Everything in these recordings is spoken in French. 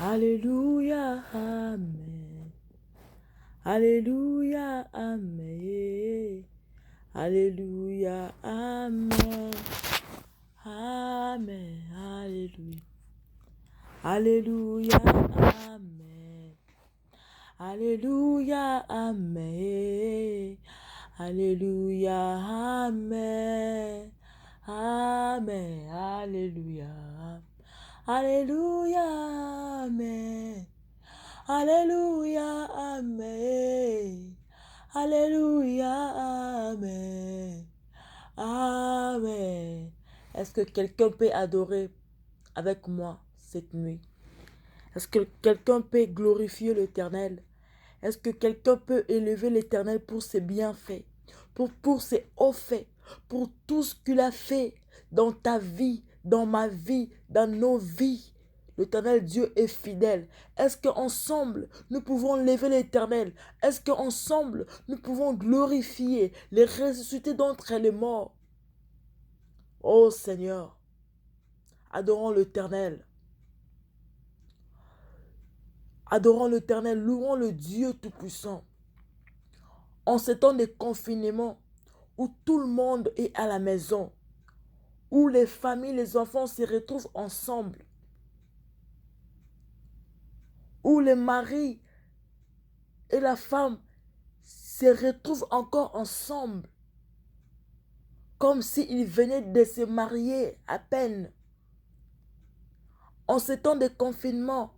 Alléluia, Amen. Alléluia, Amen. Alléluia, Amen. Amen, Alléluia. Alléluia, Amen. Alléluia, Amen. Alléluia, Amen. Amen, Alléluia. Alléluia, Amen. Alléluia, Amen. Alléluia, Amen. Amen. Est-ce que quelqu'un peut adorer avec moi cette nuit? Est-ce que quelqu'un peut glorifier l'Éternel? Est-ce que quelqu'un peut élever l'Éternel pour ses bienfaits, pour ses hauts faits, pour tout ce qu'il a fait dans ta vie, dans ma vie, dans nos vies? L'Éternel Dieu est fidèle. Est-ce qu'ensemble, nous pouvons lever l'Éternel? Est-ce qu'ensemble, nous pouvons glorifier, les ressusciter d'entre les morts? Oh Seigneur, adorons l'Éternel. Adorons l'Éternel, louons le Dieu Tout-Puissant. En ces temps de confinement, où tout le monde est à la maison, où les familles, les enfants se retrouvent ensemble, où les maris et la femme se retrouvent encore ensemble, comme s'ils venaient de se marier à peine. En ces temps de confinement,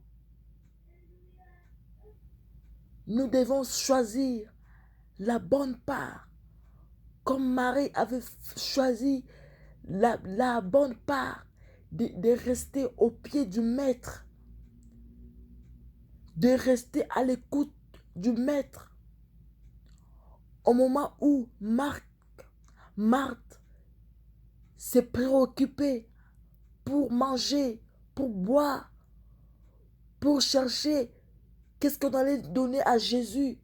nous devons choisir la bonne part, comme Marie avait choisi la bonne part de rester au pied du Maître, de rester à l'écoute du Maître. Au moment où Marthe s'est préoccupée pour manger, pour boire, pour chercher qu'est-ce qu'on allait donner à Jésus.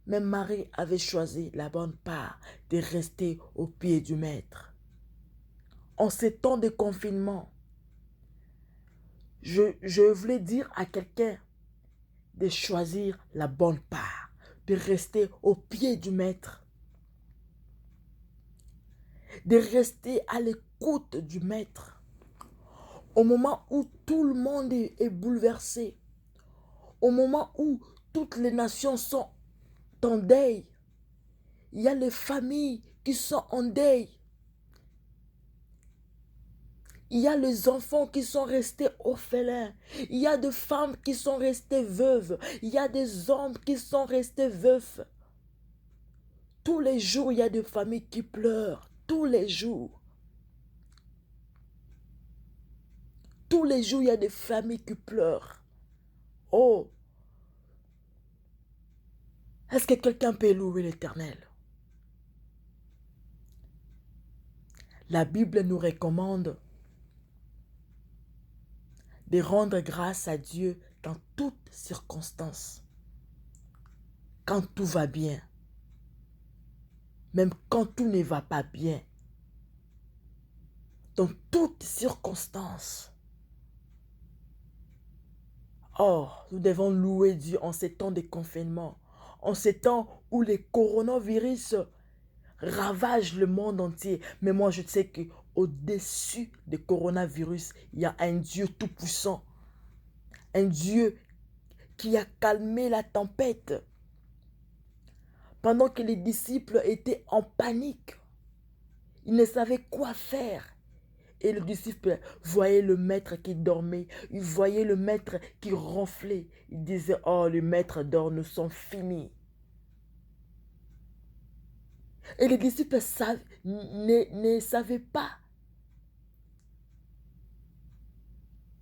Mais Marie avait choisi la bonne part de rester au pied du Maître. En ces temps de confinement, je voulais dire à quelqu'un de choisir la bonne part, de rester au pied du Maître, de rester à l'écoute du Maître. Au moment où tout le monde est bouleversé, au moment où toutes les nations sont en deuil, il y a les familles qui sont en deuil. Il y a les enfants qui sont restés orphelins. Il y a des femmes qui sont restées veuves. Il y a des hommes qui sont restés veufs. Tous les jours, il y a des familles qui pleurent. Tous les jours. Tous les jours, il y a des familles qui pleurent. Oh! Est-ce que quelqu'un peut louer l'Éternel? La Bible nous recommande de rendre grâce à Dieu dans toutes circonstances. Quand tout va bien. Même quand tout ne va pas bien. Dans toutes circonstances. Oh, nous devons louer Dieu en ces temps de confinement. En ces temps où les coronavirus ravagent le monde entier. Mais moi, je sais qu'au-dessus des coronavirus, il y a un Dieu tout-puissant. Un Dieu qui a calmé la tempête. Pendant que les disciples étaient en panique. Ils ne savaient quoi faire. Et le disciple voyait le maître qui dormait. Il voyait le maître qui ronflait. Il disait, oh, le maître dort, nous sommes finis. Et les disciples ne savaient pas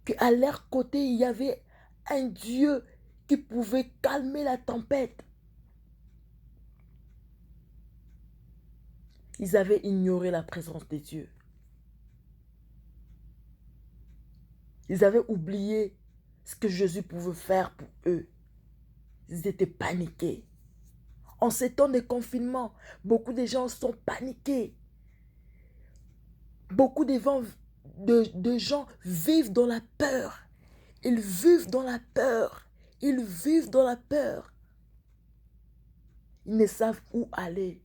qu'à leur côté, il y avait un Dieu qui pouvait calmer la tempête. Ils avaient ignoré la présence de Dieu. Ils avaient oublié ce que Jésus pouvait faire pour eux. Ils étaient paniqués. En ces temps de confinement, beaucoup de gens sont paniqués. Beaucoup de gens vivent dans la peur. Ils vivent dans la peur. Ils vivent dans la peur. Ils ne savent où aller.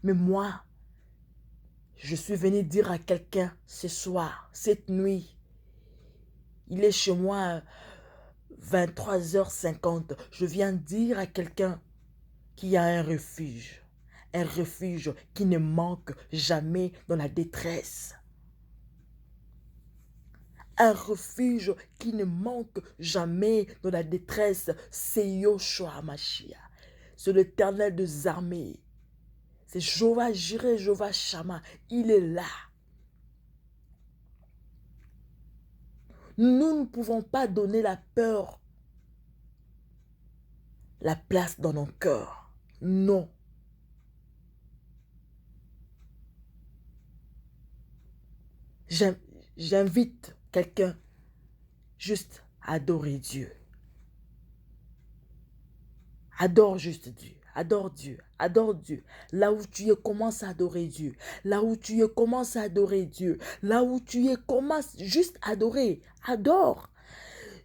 Mais moi, je suis venu dire à quelqu'un ce soir, cette nuit, il est chez moi 23h50. Je viens dire à quelqu'un qu'il y a un refuge qui ne manque jamais dans la détresse. Un refuge qui ne manque jamais dans la détresse, c'est Yoshua HaMashiach. C'est l'Éternel des armées. C'est Jéhovah Jireh, Jéhovah Shammah. Il est là. Nous ne pouvons pas donner la peur la place dans nos cœurs. Non. J'invite quelqu'un juste à adorer Dieu. Adore juste Dieu. Adore Dieu. Adore Dieu. Là où tu es, commence à adorer Dieu. Là où tu es, commence à adorer Dieu. Là où tu es, commence juste à adorer. Adore.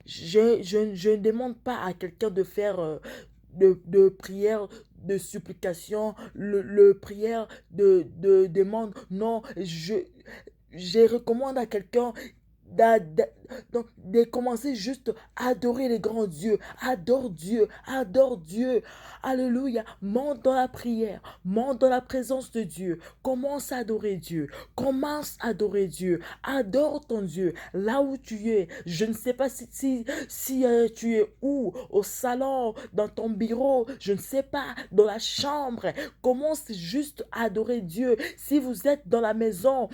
Je ne demande pas à quelqu'un de faire de prière, de supplication, le prière de demande. Non, je recommande à quelqu'un de commencer juste à adorer les grands dieux. Adore Dieu, adore Dieu. Alléluia. Monte dans la prière, monte dans la présence de Dieu. Commence à adorer Dieu. Commence à adorer Dieu. Adore ton Dieu. Là où tu es, je ne sais pas si tu es où, au salon, dans ton bureau, je ne sais pas, dans la chambre. Commence juste à adorer Dieu. Si vous êtes dans la maison,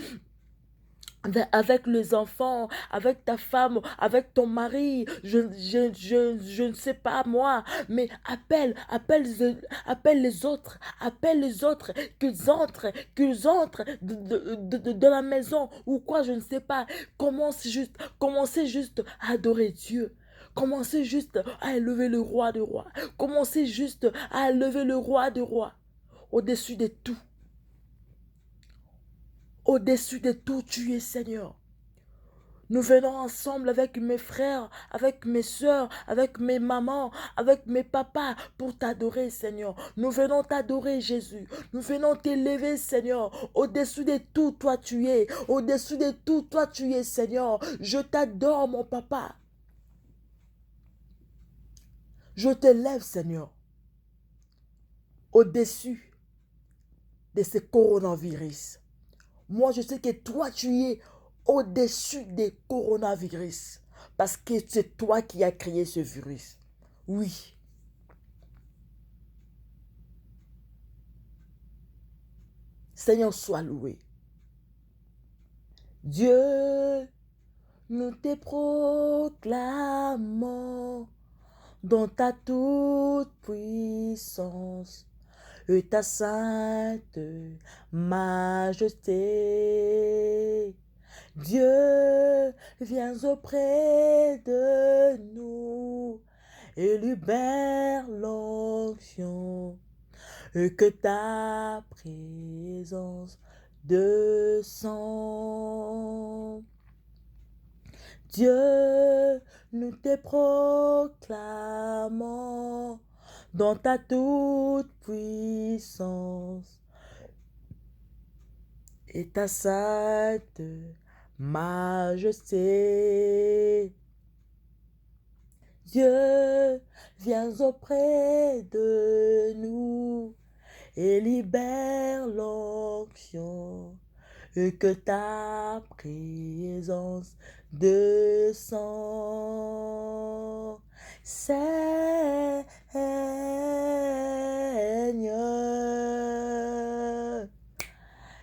avec les enfants, avec ta femme, avec ton mari, je ne sais pas moi, mais appelle les autres, qu'ils entrent de la maison ou quoi, je ne sais pas. Commencez juste à adorer Dieu. Commencez juste à élever le roi des rois. Commencez juste à élever le roi des rois au-dessus de tout. Au-dessus de tout, tu es Seigneur. Nous venons ensemble avec mes frères, avec mes soeurs, avec mes mamans, avec mes papas pour t'adorer, Seigneur. Nous venons t'adorer, Jésus. Nous venons t'élever, Seigneur. Au-dessus de tout, toi tu es. Au-dessus de tout, toi tu es, Seigneur. Je t'adore, mon papa. Je t'élève, Seigneur. Au-dessus de ce coronavirus. Moi, je sais que toi, tu es au-dessus des coronavirus. Parce que c'est toi qui as créé ce virus. Oui. Seigneur, sois loué. Dieu, nous te proclamons dans ta toute puissance et ta sainte majesté. Dieu, viens auprès de nous et libère l'onction que ta présence descend. Dieu, nous te proclamons dans ta toute puissance et ta sainte majesté. Dieu, viens auprès de nous et libère l'onction que ta présence descend. Seigneur,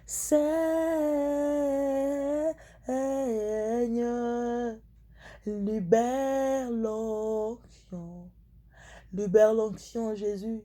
Seigneur, libère l'onction. Libère l'onction, Jésus.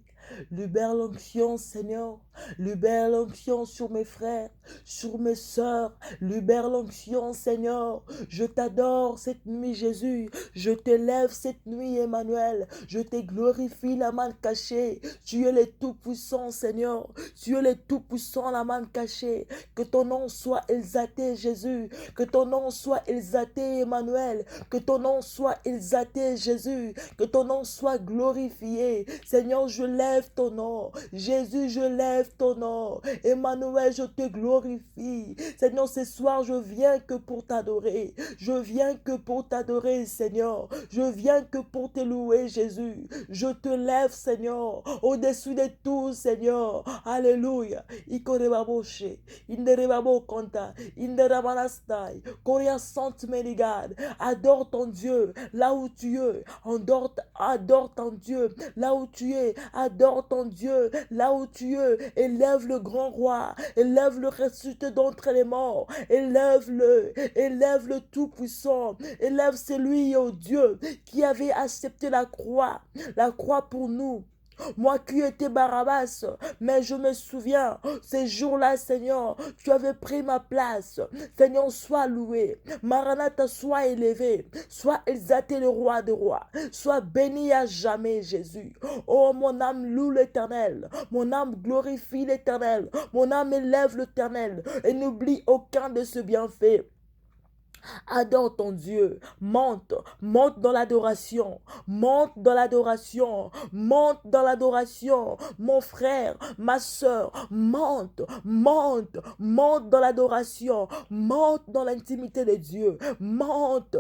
Libère l'onction, Seigneur. Libère l'onction sur mes frères. sur mes sœurs. Libère l'onction, Seigneur. Je t'adore cette nuit, Jésus. Je t'élève cette nuit, Emmanuel. Je te glorifie, la main cachée. Tu es le Tout-Puissant, Seigneur. Tu es le Tout-Puissant, la main cachée. Que ton nom soit exalté, Jésus. Que ton nom soit exalté, Emmanuel. Que ton nom soit exalté, Jésus. Que ton nom soit glorifié. Seigneur, je lève ton nom. Jésus, je lève ton nom. Emmanuel, je te glorifie. Seigneur, ce soir, je viens que pour t'adorer. Je viens que pour t'adorer, Seigneur. Je viens que pour te louer, Jésus. Je te lève, Seigneur, au-dessus de tout, Seigneur. Alléluia. Ikorebaboshe, Inderebabo Konta, Inderabanastai, Korea Sainte Méligade. Adore ton Dieu là où tu es. Adore ton Dieu là où tu es. Adore ton Dieu là où tu es. Élève le grand roi. Élève le ressuscité d'entre les morts. Élève-le. Élève le Tout-Puissant. Élève celui, oh Dieu, qui avait accepté la croix pour nous. Moi qui étais Barabbas, mais je me souviens, ces jours-là, Seigneur, tu avais pris ma place. Seigneur, sois loué. Maranatha, sois élevé. Sois exalté le roi des rois. Sois béni à jamais, Jésus. Oh, mon âme loue l'Éternel. Mon âme glorifie l'Éternel. Mon âme élève l'Éternel. Et n'oublie aucun de ses bienfaits. Adore ton Dieu, monte dans l'adoration, monte dans l'adoration, monte dans l'adoration, mon frère, ma soeur, monte dans l'adoration, monte dans l'intimité de Dieu, monte,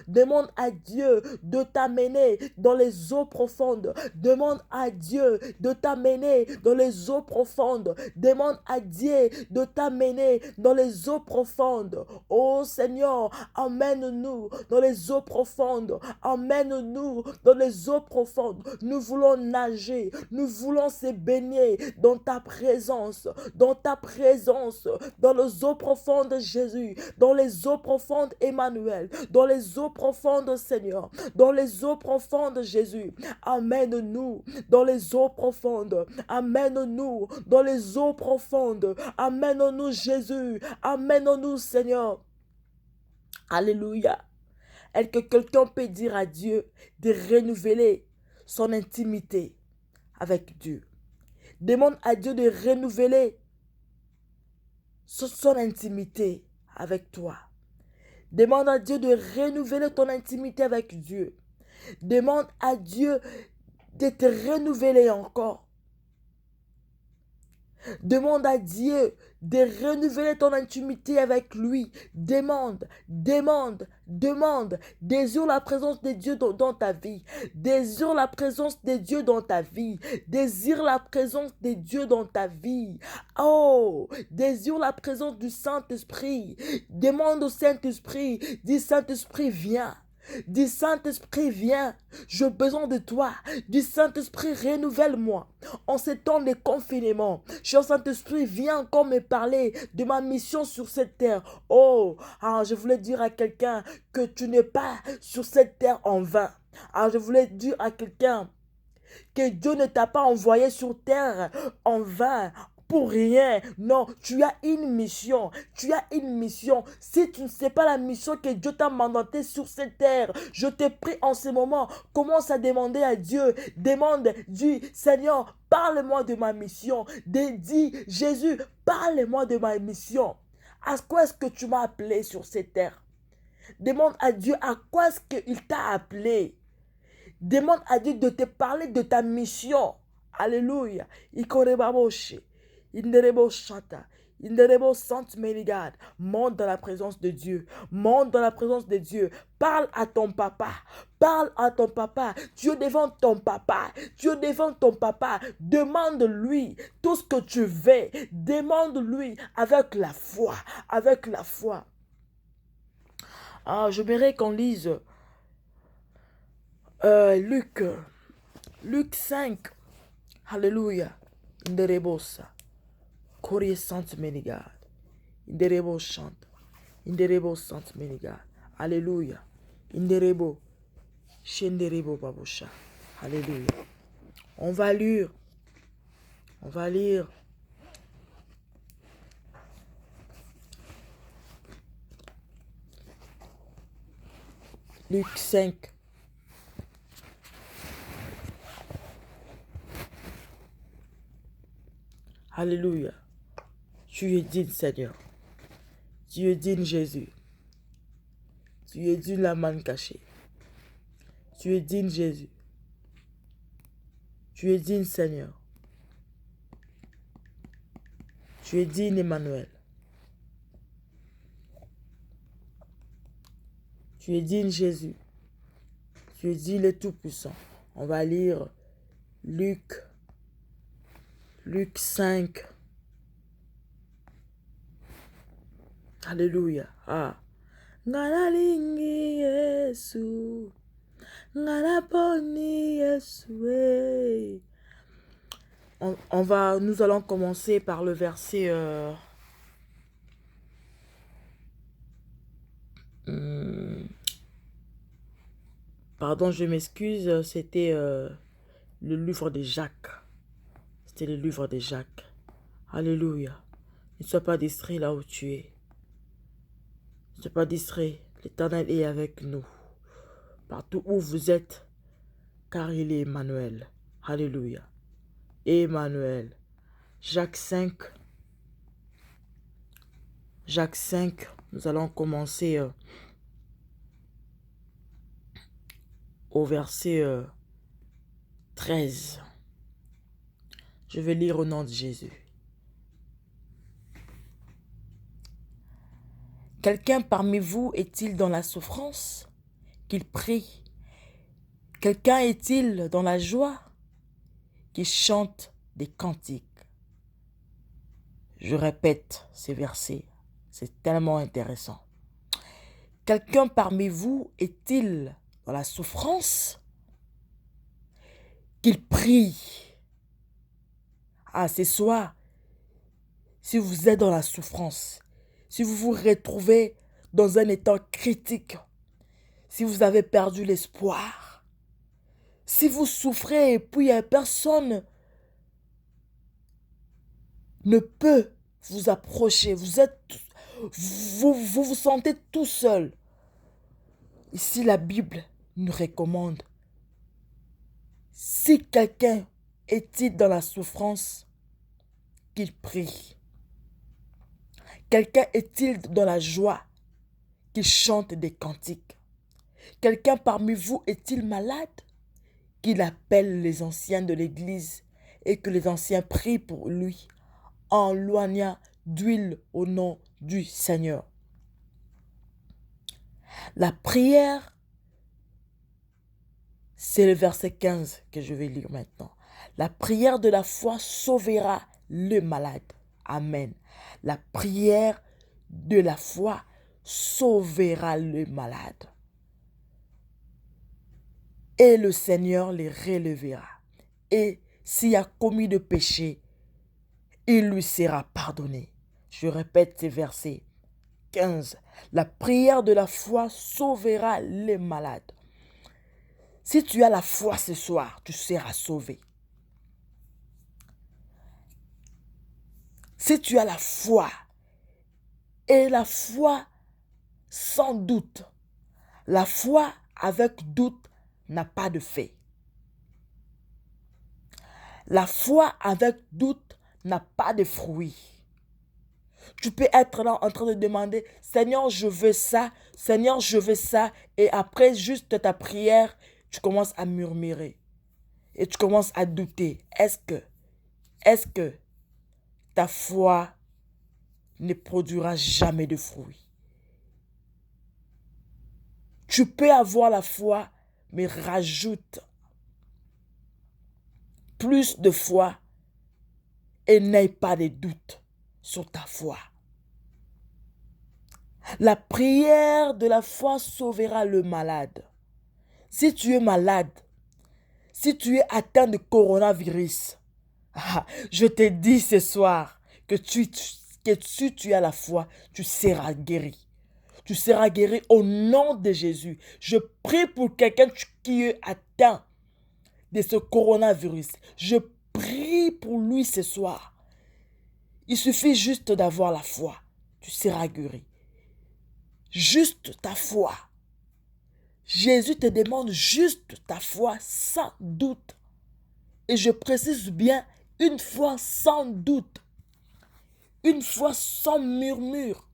demande à Dieu de t'amener dans les eaux profondes, demande à Dieu de t'amener dans les eaux profondes, demande à Dieu de t'amener dans les eaux profondes. Oh Seigneur, emmène-nous dans les eaux profondes. Emmène-nous dans les eaux profondes. Nous voulons nager. Nous voulons se baigner dans ta présence. Dans ta présence. Dans les eaux profondes, Jésus. Dans les eaux profondes, Emmanuel. Dans les eaux profondes, Seigneur. Dans les eaux profondes, Jésus. Amène-nous dans les eaux profondes. Amène-nous dans les eaux profondes. Amène-nous, Jésus. Amène-nous, Seigneur. Alléluia. Est-ce que quelqu'un peut dire à Dieu de renouveler son intimité avec Dieu? Demande à Dieu de renouveler son intimité avec toi. Demande à Dieu de renouveler ton intimité avec Dieu. Demande à Dieu de te renouveler encore. Demande à Dieu de renouveler ton intimité avec lui. Demande. Désire la présence de Dieu dans ta vie. Désire la présence de Dieu dans ta vie. Désire la présence de Dieu dans ta vie. Oh, désire la présence du Saint-Esprit. Demande au Saint-Esprit. Dis, Saint-Esprit, viens. Du Saint-Esprit, viens, j'ai besoin de toi. Du Saint-Esprit, renouvelle-moi. En ces temps de confinement, cher Saint-Esprit, viens encore me parler de ma mission sur cette terre. Oh, je voulais dire à quelqu'un que tu n'es pas sur cette terre en vain. Je voulais dire à quelqu'un que Dieu ne t'a pas envoyé sur terre en vain. Pour rien. Non, tu as une mission. Tu as une mission. Si tu ne sais pas la mission que Dieu t'a mandatée sur cette terre, je te prie en ce moment, commence à demander à Dieu. Demande, dis, Seigneur, parle-moi de ma mission. Dis, Jésus, parle-moi de ma mission. À quoi est-ce que tu m'as appelé sur cette terre? Demande à Dieu à quoi est-ce qu'il t'a appelé. Demande à Dieu de te parler de ta mission. Alléluia. Ikorebaboshe. Inderebo chanta. Inderebo Sainte Méligade. Monte dans la présence de Dieu. Monte dans la présence de Dieu. Parle à ton papa. Parle à ton papa. Tu es devant ton papa. Tu es devant ton papa. Demande-lui tout ce que tu veux. Demande-lui avec la foi. Avec la foi. J'aimerais qu'on lise Luc 5. Alléluia. Inderebosa. Korea Sainte Méligade. Inderebo chante. Inderebo Sainte Méligade. Alléluia. Inderebo. Shenderebo babosha. Alléluia. On va lire Luc 5. Alléluia. Tu es digne, Seigneur. Tu es digne, Jésus. Tu es digne, la manne cachée. Tu es digne, Jésus. Tu es digne, Seigneur. Tu es digne, Emmanuel. Tu es digne, Jésus. Tu es digne, le Tout-Puissant. On va lire Luc 5. Alléluia. Ah. Nganalingi Yesu. Nganaponi Yesu. Nous allons commencer par le verset. Pardon, je m'excuse, c'était le livre de Jacques. C'était le livre de Jacques. Alléluia. Ne sois pas distrait là où tu es. Ne sois pas distrait. L'Éternel est avec nous. Partout où vous êtes, car il est Emmanuel. Alléluia. Emmanuel. Jacques 5. Jacques 5. Nous allons commencer au verset 13. Je vais lire au nom de Jésus. Quelqu'un parmi vous est-il dans la souffrance? Qu'il prie. Quelqu'un est-il dans la joie? Qu'il chante des cantiques. Je répète ces versets. C'est tellement intéressant. Quelqu'un parmi vous est-il dans la souffrance? Qu'il prie. Ah, ce soir, si vous êtes dans la souffrance, si vous vous retrouvez dans un état critique, si vous avez perdu l'espoir, si vous souffrez et puis personne ne peut vous approcher, vous vous sentez tout seul. Ici, la Bible nous recommande, si quelqu'un est-il dans la souffrance, qu'il prie. Quelqu'un est-il dans la joie, qu'il chante des cantiques. Quelqu'un parmi vous est-il malade, qu'il appelle les anciens de l'église et que les anciens prient pour lui en loignant d'huile au nom du Seigneur. La prière, c'est le verset 15 que je vais lire maintenant. La prière de la foi sauvera le malade. Amen. La prière de la foi sauvera le malade. Et le Seigneur les relèvera. Et s'il a commis de péché, il lui sera pardonné. Je répète ces versets. 15. La prière de la foi sauvera les malades. Si tu as la foi ce soir, tu seras sauvé. Si tu as la foi, et la foi sans doute, la foi avec doute n'a pas de fait. La foi avec doute n'a pas de fruit. Tu peux être là en train de demander, Seigneur, je veux ça, Seigneur, je veux ça, et après juste ta prière, tu commences à murmurer et tu commences à douter. Est-ce que ta foi ne produira jamais de fruits? Tu peux avoir la foi, mais rajoute plus de foi et n'aie pas de doute sur ta foi. La prière de la foi sauvera le malade. Si tu es malade, si tu es atteint de coronavirus, je te dis ce soir que si tu as la foi, tu seras guéri. Tu seras guéri au nom de Jésus. Je prie pour quelqu'un qui est atteint de ce coronavirus. Je prie pour lui ce soir. Il suffit juste d'avoir la foi. Tu seras guéri. Juste ta foi. Jésus te demande juste ta foi sans doute. Et je précise bien, une foi sans doute. Une foi sans murmure.